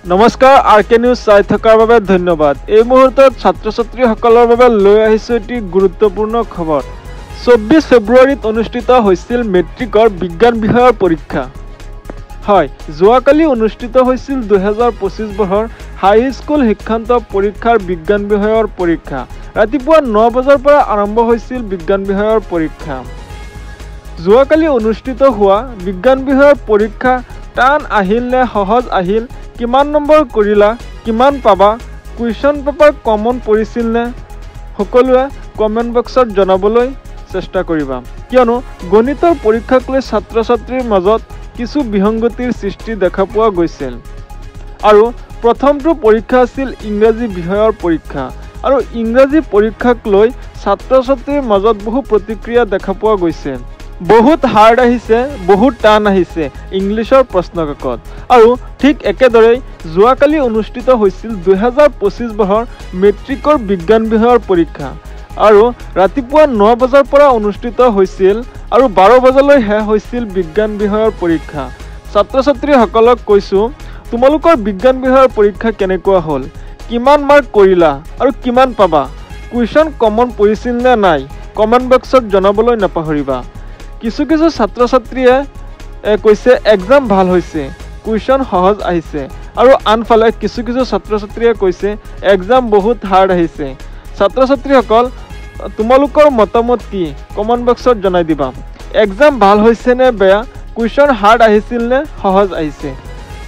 নমস্কাৰ আৰকে নিউজ চাই থকাৰ বাবে ধন্যবাদ। এই মুহূৰ্তত ছাত্ৰ ছাত্ৰীসকলৰ বাবে লৈ আহিছো এটি গুৰুত্বপূৰ্ণ খবৰ। 24 ফেব্ৰুৱাৰীত অনুষ্ঠিত হৈছিল মেট্ৰিকৰ বিজ্ঞান বিষয়ৰ পৰীক্ষা। হয়, যোৱাকালি অনুষ্ঠিত হৈছিল 2025 বৰ্ষৰ হাইস্কুল শিক্ষান্ত পৰীক্ষাৰ বিজ্ঞান বিষয়ৰ পৰীক্ষা। ৰাতিপুৱা 9 বজাৰ পৰা আৰম্ভ হৈছিল বিজ্ঞান বিষয়ৰ পৰীক্ষা। যোৱাকালি অনুষ্ঠিত হোৱা বিজ্ঞান বিষয়ৰ পৰীক্ষা টান আহিল নে সহজ আহিল, কিমান নম্বৰ কৰিলা, কিমান পাবা, কুৱেশ্যন পেপাৰ কমন পৰিছিল নে, সকলোৱে কমেণ্ট বক্সত জনাবলৈ চেষ্টা কৰিবা। কিয়নো গণিতৰ পৰীক্ষাক লৈ ছাত্ৰ ছাত্ৰীৰ মাজত কিছু বিসংগতিৰ সৃষ্টি দেখা পোৱা গৈছিল। আৰু প্ৰথমটো পৰীক্ষা আছিল ইংৰাজী বিষয়ৰ পৰীক্ষা। আৰু ইংৰাজী পৰীক্ষাক লৈ ছাত্ৰ ছাত্ৰীৰ মাজত বহু প্ৰতিক্ৰিয়া দেখা পোৱা গৈছে। বহুত হাৰ্ড আহিছে, বহুত টান আহিছে ইংলিছৰ প্ৰশ্নকাকত। আৰু ঠিক একেদৰেই যোৱাকালি অনুষ্ঠিত হৈছিল 2025 বৰ্ষৰ মেট্ৰিকৰ বিজ্ঞান বিষয়ৰ পৰীক্ষা। আৰু ৰাতিপুৱা 9 বজাৰ পৰা অনুষ্ঠিত হৈছিল আৰু 12 বজালৈ শেষ হৈছিল বিজ্ঞান বিষয়ৰ পৰীক্ষা। ছাত্ৰ ছাত্ৰীসকলক কৈছোঁ, তোমালোকৰ বিজ্ঞান বিষয়ৰ পৰীক্ষা কেনেকুৱা হ'ল, কিমান মাৰ্ক কৰিলা আৰু কিমান পাবা, কুৱেশ্যন কমন পৰিছিল নে নাই, কমেণ্ট বক্সত জনাবলৈ নাপাহৰিবা। কিছু ছাত্ৰ ছাত্ৰীয়ে কৈছে এক্সাম ভাল হৈছে, কুৱেশ্যন সহজ আহিছে। আৰু আনফালে কিছু ছাত্ৰ ছাত্ৰীয়ে কৈছে এক্সাম বহুত হাৰ্ড আহিছে। ছাত্ৰ ছাত্ৰীসকল, তোমালোকৰ মতামত কি কমেণ্ট বক্সত জনাই দিবা। এক্সাম ভাল হৈছে নে বেয়া, কুৱেশ্যন হাৰ্ড আহিছিল নে সহজ আহিছে।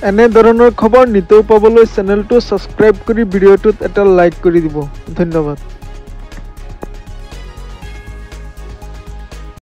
এনেধৰণৰ খবৰ নিতৌ পাবলৈ চেনেলটো ছাবস্ক্ৰাইব কৰি ভিডিঅ'টোত এটা লাইক কৰি দিব। ধন্যবাদ।